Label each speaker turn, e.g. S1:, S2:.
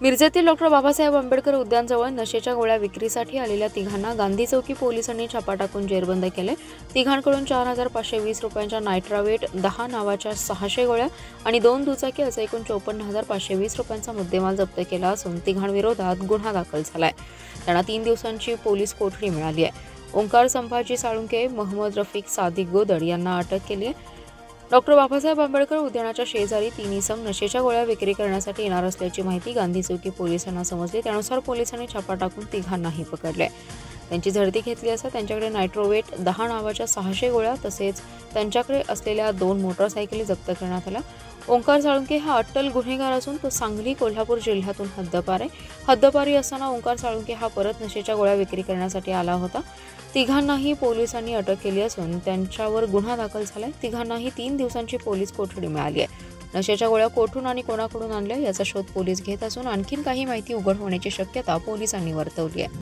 S1: मिरजेतील डॉक्टर बाबासाहेब आंबेडकर उद्यानजवळ नशेच्या गोळ्या विक्रीसाठी आलेल्या तिघांना गांधी चौकी पोलिसांनी छापा टाकून जेरबंद केले। तिघांकडून 4,520 रुपयांच्या नायट्रावेट 10 नावाच्या 600 गोळ्या आणि 2 दुचाकी असे एकूण 54,520 रुपयांचा मुद्देमाल जप्त केला असून तिघांविरोधात गुन्हा दाखल झालाय। त्यांना 3 दिवसांची पोलीस कोठडी मिळाली आहे। ओंकार संभाजी साळुंके, मोहम्मद रफिक सादिक गोदड यांना अटक केली आहे। डॉक्टर बाबासाहेब आंबेडकर उद्यानाच्या शेजारी 3 इसम नशेच्या गोळ्या विक्री करण्यासाठी येणार असल्याची माहिती गांधी चौकी पोलिसांना समजली। त्यानुसार पोलिसांनी छापा टाकून तिघांनाही पकडले। त्यांची झडती घेतली असता त्यांच्याकडे नायट्रोवेट 10 नावाच्या 600 गोळ्या तसेच त्यांच्याकडे असलेल्या 2 मोटरसायकली जप्त करण्यात आल्या। ओंकार साळुंके हा अट्टल गुन्हेगार असून तो सांगली कोल्हापूर जिल्ह्यातून हद्दपार आहे। हद्दपारी असताना ओंकार साळुंके हा परत नशेच्या गोळ्या विक्री करण्यासाठी आला होता। तिघांनाही पोलिसांनी अटक केली असून त्यांच्यावर गुन्हा दाखल झालाय। तिघांनाही 3 दिवसांची पोलीस कोठडी मिळाली आहे। नशेच्या गोळ्या कोठून आणि कोणाकडून आणल्या याचा शोध पोलीस घेत असून आणखीन काही माहिती उघड होण्याची शक्यता पोलिसांनी वर्तवली आहे।